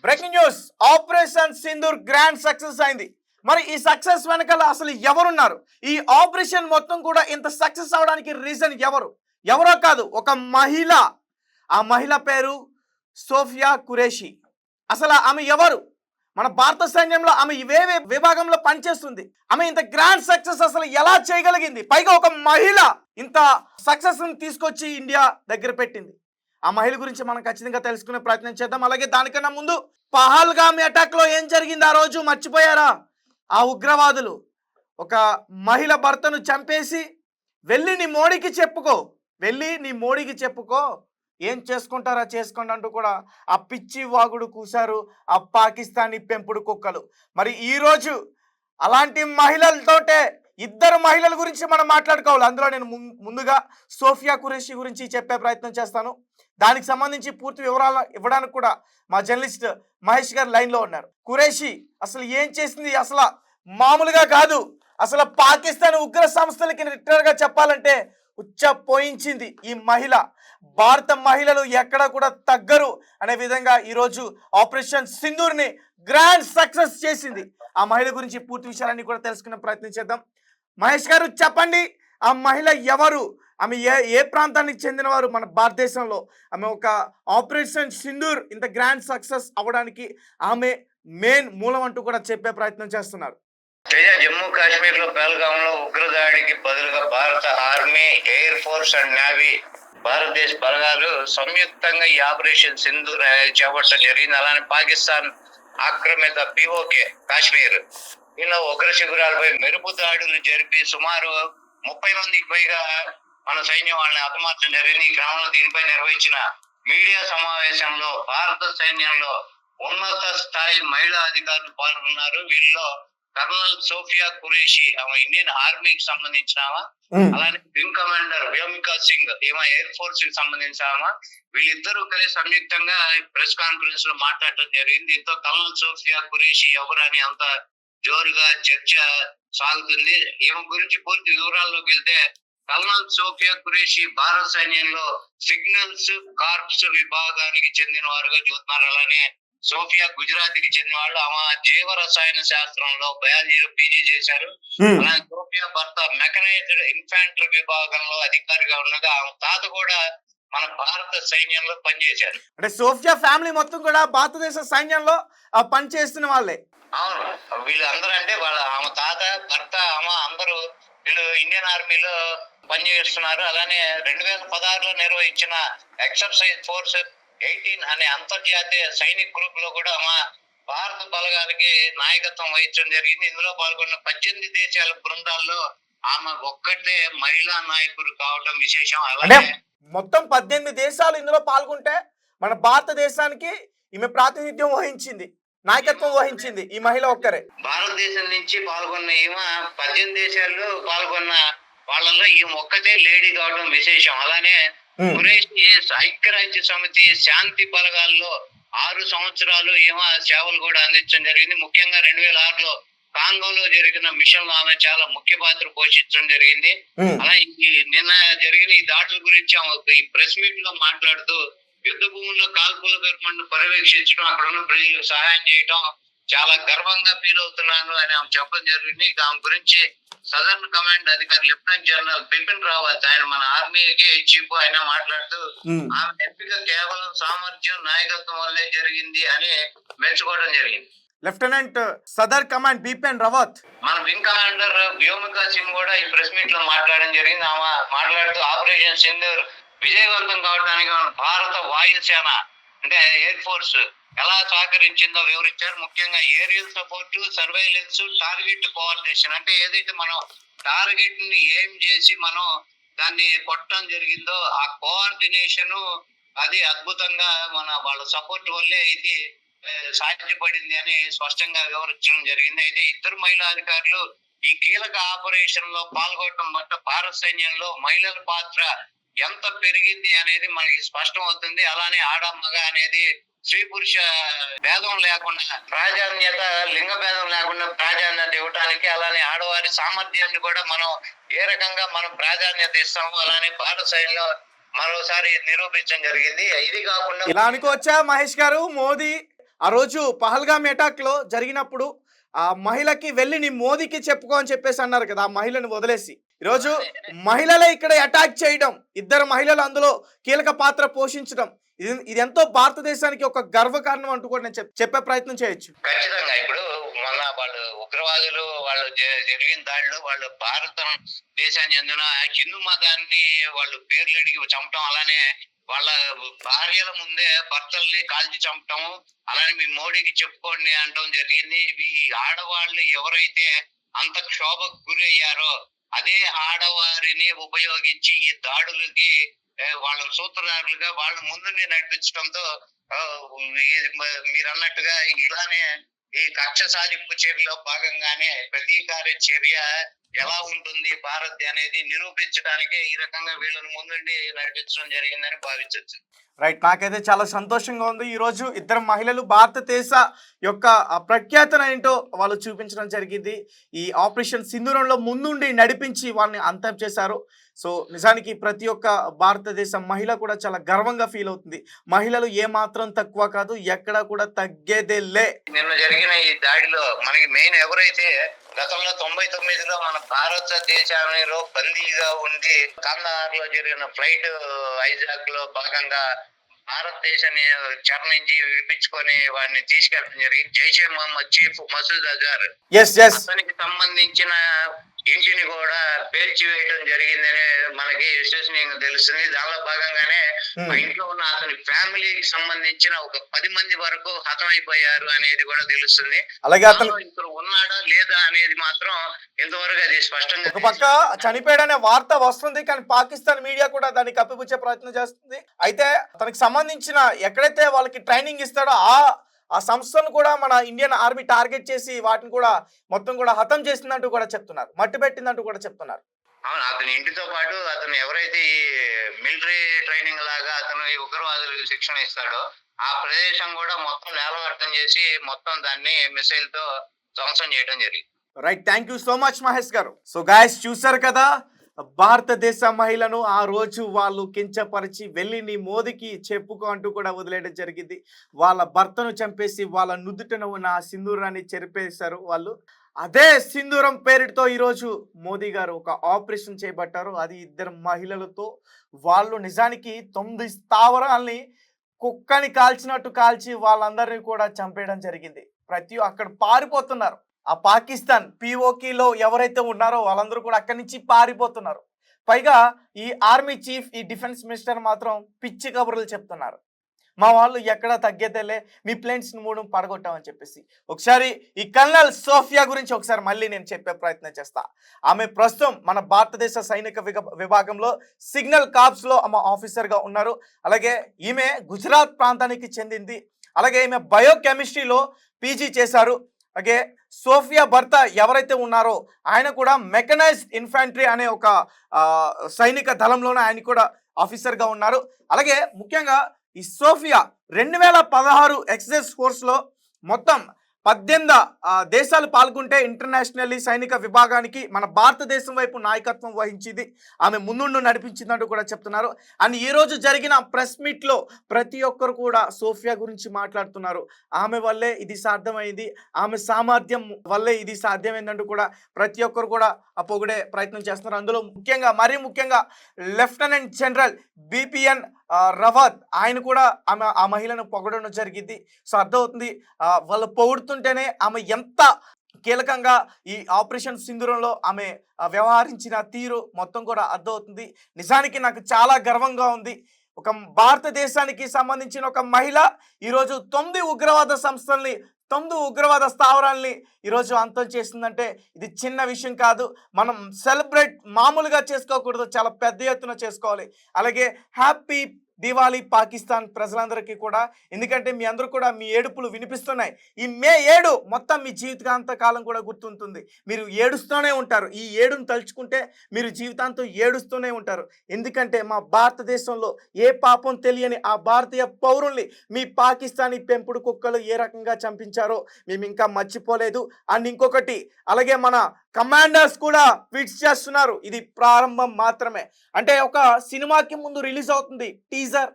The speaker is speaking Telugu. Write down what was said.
Breaking news, operation Sindoor grand success అయింది. మరి ఈ సక్సెస్ వెనకాల అసలు ఎవరున్నారు? ఈ ఆపరేషన్ మొత్తం కూడా ఇంత సక్సెస్ అవడానికి రీజన్ ఎవరో కాదు, ఒక మహిళ. ఆ మహిళ పేరు సోఫియా ఖురేషీ. అసలు ఆమె ఎవరు? మన భారత సైన్యంలో ఆమె ఇవేవే విభాగంలో పనిచేస్తుంది. ఆమె ఇంత గ్రాండ్ సక్సెస్ అసలు ఎలా చేయగలిగింది? పైగా ఒక మహిళ ఇంత సక్సెస్ తీసుకొచ్చి ఇండియా దగ్గర పెట్టింది. ఆ మహిళ గురించి మనం ఖచ్చితంగా తెలుసుకునే ప్రయత్నం చేద్దాం. అలాగే దానికన్నా ముందు పహల్గామ్ అటాక్ లో ఏం జరిగింది ఆ రోజు మర్చిపోయారా? ఆ ఉగ్రవాదులు ఒక మహిళ భర్తను చంపేసి వెళ్ళి నీ మోడీకి చెప్పుకో, ఏం చేసుకుంటారా చేసుకోండి అంటూ కూడా ఆ పిచ్చి వాగుడు కూశారు ఆ పాకిస్తానీ పెంపుడు కుక్కలు. మరి ఈరోజు అలాంటి మహిళలతోటే ఇద్దరు మహిళల గురించి మనం మాట్లాడుకోవాలి. అందులో నేను ముందుగా సోఫియా ఖురేషీ గురించి చెప్పే ప్రయత్నం చేస్తాను. దానికి సంబంధించి పూర్తి వివరాలు ఇవ్వడానికి కూడా మా జర్నలిస్ట్ మహేష్ గారు లైన్లో ఉన్నారు. ఖురేషీ అసలు ఏం చేసింది? అసలు మామూలుగా కాదు. అసలు పాకిస్తాన్ ఉగ్ర సంస్థలకి రిటర్గా చెప్పాలంటే ఉచ్చపోయించింది ఈ మహిళ. భారత మహిళలు ఎక్కడ కూడా తగ్గరు అనే విధంగా ఈరోజు ఆపరేషన్ సింధూర్ని గ్రాండ్ సక్సెస్ చేసింది. ఆ మహిళ గురించి పూర్తి విషయాలన్నీ కూడా తెలుసుకునే ప్రయత్నం చేద్దాం. మహేష్ గారు చెప్పండి, ఆ మహిళ ఎవరు? ఆమె ఏ ప్రాంతానికి చెందినవారు? మన భారతదేశంలో ఆమె ఒక ఆపరేషన్ సింధూర్ ఇంత గ్రాండ్ సక్సెస్ అవ్వడానికి ఆమె మెయిన్ మూలం అంటూ కూడా చెప్పే ప్రయత్నం చేస్తున్నారు. జమ్మూ కాశ్మీర్ లో పహల్గామ్ లో ఉగ్రదాడికి బదులుగా భారత army, air force and navy, భారతదేశ బలగాలు సంయుక్తంగా ఈ ఆపరేషన్ సింధూర్ చేపట్టడం జరిగింది. అలానే పాకిస్తాన్ ఆక్రమిత పిఓకే కాశ్మీర్ ఇలా ఉగ్ర శిబిరాలపై మెరుపు దాడులు జరిపి సుమారు 30 మందికి పైగా మన సైన్యం వాళ్ళని హతమార్చడం జరిగింది. ఈ క్రమంలో దీనిపై నిర్వహించిన మీడియా సమావేశంలో భారత సైన్యంలో ఉన్నత స్థాయి మహిళా అధికారులు పాల్గొన్నారు. వీళ్ళలో కర్నల్ సోఫియా ఖురేషీ, ఆమె ఇండియన్ ఆర్మీకి సంబంధించిన అలానే వింగ్ కమాండర్ వ్యోమికా సింగ్, ఏమో ఎయిర్ ఫోర్స్ కి సంబంధించిన వీళ్ళిద్దరూ కలిసి సంయుక్తంగా ప్రెస్ కాన్ఫరెన్స్ లో మాట్లాడటం జరిగింది. దీంతో కర్నల్ సోఫియా ఖురేషీ ఎవరని అంత జోరుగా చర్చ సాగుతుంది. ఈమె గురించి పూర్తి వివరాల్లోకి వెళ్తే, కర్నల్ సోఫియా ఖురేషీ భారత సైన్యంలో సిగ్నల్స్ కార్ప్స్ విభాగానికి చెందిన వారుగా చూస్తున్నారు. అలానే సోఫియా గుజరాత్ కి చెందిన వాళ్ళు. ఆమె జీవ రసాయన శాస్త్రంలో బయాలజీలో పీజీ చేశారు. అలాగే సోఫియా భర్త మెకనైజ్డ్ ఇన్ఫాంట్రీ విభాగంలో అధికారిగా ఉండగా ఆమె తాత కూడా మన భారత సైన్యంలో పనిచేశారు. అంటే సోఫియా ఫ్యామిలీ మొత్తం కూడా భారతదేశ సైన్యంలో పనిచేస్తున్న వాళ్ళే. అవును, వీళ్ళు అందరూ అంటే ఆమె తాత, భర్త, ఆమె అందరూ వీళ్ళు ఇండియన్ ఆర్మీలో పనిచేస్తున్నారు. అలానే 2016లో నిర్వహించిన ఎక్సర్సైజ్ ఫోర్స్ 18 అనే అంతర్జాతీయ సైనిక్ గ్రూప్ లో కూడా భారత బలగాలకి నాయకత్వం వహించడం జరిగింది. ఇందులో పాల్గొన్న 18 దేశాల బృందాల్లో ఆమె ఒక్కటే మహిళా నాయకుడు కావడం విశేషం. అలాగే మొత్తం 18 దేశాలు ఇందులో పాల్గొంటే మన భారతదేశానికి ఈమె ప్రాతినిధ్యం వహించింది, నాయకత్వం వహించింది ఈ మహిళ ఒక్కరే. భారతదేశం నుంచి పాల్గొన్న ఈమె 18 దేశాల్లో పాల్గొన్న వాళ్ళలో ఈమె ఒక్కటే లేడీ కావడం విశేషం. అలానే ఖురేషీ ఐక్యరాజ్య సమితి శాంతి బలగాల్లో 6 సంవత్సరాలు ఈమె సేవలు కూడా అందించడం జరిగింది. ముఖ్యంగా 2006లో కాంగోలో జరిగిన మిషన్ లో ఆమె చాలా ముఖ్య పాత్ర పోషించడం జరిగింది. అలా నిన్న జరిగిన ఈ దాడుల గురించి ఆమె ఈ ప్రెస్ మీట్ లో మాట్లాడుతూ, యుద్ధ భూముల్లో కాల్పుల విరమణను పర్యవేక్షించడం, అక్కడ ఉన్న ప్రజలకు సహాయం చేయడం చాలా గర్వంగా ఫీల్ అవుతున్నాను అని ఆమె చెప్పడం జరిగింది. ఆమె గురించి సదర్న్ కమాండ్ అధికారి లెఫ్టినెంట్ జనరల్ బిపిన్ రావత్, ఆయన మన ఆర్మీకి చీఫ్, ఆయన మాట్లాడుతూ ఆమె ఎంపిక కేవలం సామర్థ్యం, నాయకత్వం వల్లే జరిగింది అని మెచ్చుకోవడం జరిగింది. లెఫ్టినెంట్ సదర్ కమాండ్ బిపిన్ రావత్, మన వింగ్ కమాండర్ వ్యోమికా సింగ్ కూడా ఈ ప్రెస్ మీట్ లో మాట్లాడడం జరిగింది. ఆమె మాట్లాడుతూ ఆపరేషన్ సింధూర్ విజయవంతం కావడానికి భారత వాయుసేన అంటే ఎయిర్ ఫోర్స్ ఎలా సహకరించిందో వివరించారు. ముఖ్యంగా aerial support, surveillance, target coordination, అంటే ఏదైతే మనం టార్గెట్ ని ఏం చేసి మనం దాన్ని కొట్టడం జరిగిందో ఆ కోఆర్డినేషన్ అది అద్భుతంగా వాళ్ళ సపోర్ట్ వల్లే ఇది సాధ్యపడింది అని స్పష్టంగా వివరించడం జరిగింది. అయితే ఇద్దరు మహిళా అధికారులు ఈ కీలక ఆపరేషన్ లో పాల్గొనడం బట్టి భారత సైన్యంలో మహిళల పాత్ర ఎంత పెరిగింది అనేది మనకి స్పష్టం అవుతుంది. అలానే ఆడ మగ అనేది స్త్రీ పురుష భేదం లేకుండా ప్రాధాన్యత, లింగ భేదం లేకుండా ప్రాధాన్యత ఇవ్వడానికి, అలానే ఆడవారి సామర్థ్యాన్ని కూడా మనం ఏ రకంగా మనం ప్రాధాన్యత ఇస్తాము అలానే భారత సైన్యంలో మరోసారి నిరూపించడం జరిగింది. ఇది కాకుండా ఇలా అనుకోవచ్చా మహేష్ గారు, మోదీ ఆ రోజు పహల్గామ్ అటాక్ లో జరిగినప్పుడు ఆ మహిళకి వెళ్ళి నీ మోదీకి చెప్పుకో అని చెప్పేసి అన్నారు కదా, ఆ మహిళను వదిలేసి ఈరోజు మహిళలే ఇక్కడ అటాక్ చేయడం, ఇద్దరు మహిళలు అందులో కీలక పాత్ర పోషించడం, ఇది ఎంతో భారతదేశానికి ఒక గర్వకారణం అంటూ కూడా నేను చెప్పే ప్రయత్నం చేయొచ్చు. ఖచ్చితంగా ఇప్పుడు మొన్న వాళ్ళు ఉగ్రవాదులు వాళ్ళు జరిగిన దాడిలో వాళ్ళు భారత దేశాన్ని చెందిన హిందూ మతాన్ని వాళ్ళు పేర్లు అడిగి చంపడం, అలానే వాళ్ళ భార్యల ముందే భర్తల్ని కాల్చి చంపటం, అలానే మీ మోడీకి చెప్పుకోండి అనడం జరిగింది. ఈ ఆడవాళ్ళు ఎవరైతే అంత క్షోభకు గురి అయ్యారో అదే ఆడవారిని ఉపయోగించి ఈ దాడులకి వాళ్ళ సూత్రధారులుగా వాళ్ళ ముందుని నడిపించడంతో మీరు అన్నట్టుగా ఇలానే ఈ కక్ష సాధింపు చర్యలో భాగంగానే ప్రతీకార చర్య ఎలా ఉంటుంది భారత్ అనేది నిరూపించడానికే ఈ రకంగా వీళ్ళని ముందుండి నడిపించడం జరిగిందని భావించవచ్చు. రైట్, నాకైతే చాలా సంతోషంగా ఉంది. ఈరోజు ఇద్దరు మహిళలు భారతదేశ యొక్క ప్రఖ్యాతన ఏంటో వాళ్ళు చూపించడం జరిగింది. ఈ ఆపరేషన్ సింధూరంలో ముందుండి నడిపించి వాళ్ళని అంతం చేశారు. సో నిజానికి ప్రతి ఒక్క భారతదేశ మహిళ కూడా చాలా గర్వంగా ఫీల్ అవుతుంది. మహిళలు ఏమాత్రం తక్కువ కాదు, ఎక్కడ కూడా తగ్గేదేలే. నిన్న జరిగిన ఈ దాడిలో మనకి మెయిన్ ఎవరైతే గతంలో 99లో మన భారతదేశంలో బందీగా ఉండి కందహార్ లో జరిగిన ఫ్లైట్ హైజాక్ లో భాగంగా భారతదేశాన్ని చెర నుంచి విడిపించుకొని వాడిని తీసుకెళ్ళడం జరిగింది. జైషే మహమ్మద్ చీఫ్ మసూద్ అజార్, అతనికి సంబంధించిన ఇంటిని కూడా పేల్చివేయడం జరిగిందని మనకి విశ్వసనీయంగా తెలుస్తుంది. దానిలో భాగంగానే ఆ ఇంట్లో ఉన్న అతని ఫ్యామిలీకి సంబంధించిన ఒక 10 మంది వరకు హతమైపోయారు అనేది కూడా తెలుస్తుంది. అలాగే అతను ఇక్కడ ఉన్నాడా లేదా అనేది మాత్రం ఇంతవరకు అది స్పష్టంగా ఒక పక్క చనిపోయాడనే వార్త వస్తుంది, కానీ పాకిస్తాన్ మీడియా కూడా దాన్ని కప్పిపుచ్చే ప్రయత్నం చేస్తుంది. అయితే తనకి సంబంధించిన ఎక్కడైతే వాళ్ళకి ట్రైనింగ్ ఇస్తాడో ఆ సంస్థను కూడా మన ఇండియన్ ఆర్మీ టార్గెట్ చేసి వాటిని కూడా మొత్తం కూడా హతం చేసిందంటూ కూడా చెప్తున్నారు, మట్టి పెట్టిందంటూ కూడా చెప్తున్నారు. అవును, అతని ఇంటితో పాటు అతను ఎవరైతే ఈ మిలిటరీ ట్రైనింగ్ లాగా అతను ఈ ఉగ్రవాదులకు శిక్షణ ఇస్తాడో ఆ ప్రదేశం కూడా మొత్తం నేలమట్టం చేసి మొత్తం దాన్ని మిసైల్ తో ధ్వంసం చేయడం జరిగింది. Right, thank you so much Mahesh garu. So guys చూసారు కదా, భారతదేశ మహిళను ఆ రోజు వాళ్ళు కించపరిచి వెళ్ళి నీ మోదీకి చెప్పుకో అంటూ కూడా వదిలేయడం జరిగింది. వాళ్ళ భర్తను చంపేసి వాళ్ళ నుదుటను ఉన్న ఆ సింధూరాన్ని చెరిపేశారు వాళ్ళు. అదే సింధూరం పేరుతో ఈరోజు మోదీ గారు ఒక ఆపరేషన్ చేపట్టారు, అది ఇద్దరు మహిళలతో. వాళ్ళు నిజానికి 9 స్థావరాల్ని కుక్కని కాల్చినట్టు కాల్చి వాళ్ళందరినీ కూడా చంపేయడం జరిగింది. అక్కడ పారిపోతున్నారు. ఆ పాకిస్తాన్ పిఓకేలో ఎవరైతే ఉన్నారో వాళ్ళందరూ కూడా అక్కడి నుంచి పారిపోతున్నారు. పైగా ఈ ఆర్మీ చీఫ్, ఈ డిఫెన్స్ మినిస్టర్ మాత్రం పిచ్చి కబుర్లు చెప్తున్నారు, మా వాళ్ళు ఎక్కడ తగ్గేదేలే, మీ ప్లేన్స్ 3 పడగొట్టామని చెప్పేసి. ఒకసారి ఈ కల్నల్ సోఫియా గురించి ఒకసారి మళ్ళీ నేను చెప్పే ప్రయత్నం చేస్తా. ఆమె ప్రస్తుతం మన భారతదేశ సైనిక విభాగంలో సిగ్నల్ కార్ప్స్ లో ఆమె ఆఫీసర్గా ఉన్నారు. అలాగే ఈమె గుజరాత్ ప్రాంతానికి చెందింది. అలాగే ఈమె బయోకెమిస్ట్రీలో పీజీ చేశారు. అలాగే సోఫియా భర్త ఎవరైతే ఉన్నారో ఆయన కూడా మెకనైజ్డ్ ఇన్ఫాంట్రీ అనే ఒక సైనిక దళంలోనే ఆయన కూడా ఆఫీసర్గా ఉన్నారు. అలాగే ముఖ్యంగా ఈ సోఫియా 2016 ఎక్సైజ్ ఫోర్స్లో మొత్తం 18 దేశాలు పాల్గొంటే ఇంటర్నేషనల్లీ సైనిక విభాగానికి మన భారతదేశం వైపు నాయకత్వం వహించింది, ఆమె ముందుండు నడిపించిందంటూ కూడా చెప్తున్నారు. అండ్ ఈరోజు జరిగిన ప్రెస్ మీట్లో ప్రతి ఒక్కరు కూడా సోఫియా గురించి మాట్లాడుతున్నారు. ఆమె వల్లే ఇది సాధ్యమైంది, ఆమె సామర్థ్యం వల్లే ఇది సాధ్యమైందంటూ కూడా ప్రతి ఒక్కరు కూడా పొగిడే ప్రయత్నం చేస్తున్నారు. అందులో మరీ ముఖ్యంగా లెఫ్టినెంట్ జనరల్ బిపిఎన్ రవత్ ఆయన కూడా ఆ మహిళను పొగడడం జరిగింది. సో అర్థమవుతుంది వాళ్ళు పొగుడుతుంటేనే ఆమె ఎంత కీలకంగా ఈ ఆపరేషన్ సింధూరంలో ఆమె వ్యవహరించిన తీరు మొత్తం కూడా అర్థమవుతుంది. నిజానికి నాకు చాలా గర్వంగా ఉంది. ఒక భారతదేశానికి సంబంధించిన ఒక మహిళ ఈరోజు 9 ఉగ్రవాద సంస్థల్ని 9 ఉగ్రవాద స్థావరాల్ని ఈరోజు అంతం చేసిందంటే ఇది చిన్న విషయం కాదు. మనం సెలబ్రేట్ మామూలుగా చేసుకోకూడదు, చాలా పెద్ద ఎత్తున చేసుకోవాలి. అలాగే హ్యాపీ దివాళీ పాకిస్తాన్ ప్రజలందరికీ కూడా, ఎందుకంటే మీ అందరూ కూడా మీ ఏడుపులు వినిపిస్తున్నాయి. ఈ మే 7 మొత్తం మీ జీవితాంత కాలం కూడా గుర్తుంటుంది. మీరు ఏడుస్తూనే ఉంటారు, ఈ ఏడును తలుచుకుంటే మీరు జీవితాంతం ఏడుస్తూనే ఉంటారు. ఎందుకంటే మా భారతదేశంలో ఏ పాపం తెలియని ఆ భారతీయ పౌరుల్ని మీ పాకిస్తానీ పెంపుడు కుక్కలు ఏ రకంగా చంపించారో మేము ఇంకా మర్చిపోలేదు. అండ్ ఇంకొకటి, అలాగే మన కమాండర్స్ కూడా ట్వీట్స్ చేస్తున్నారు, ఇది ప్రారంభం మాత్రమే. అంటే ఒక సినిమాకి ముందు రిలీజ్ అవుతుంది టీజర్,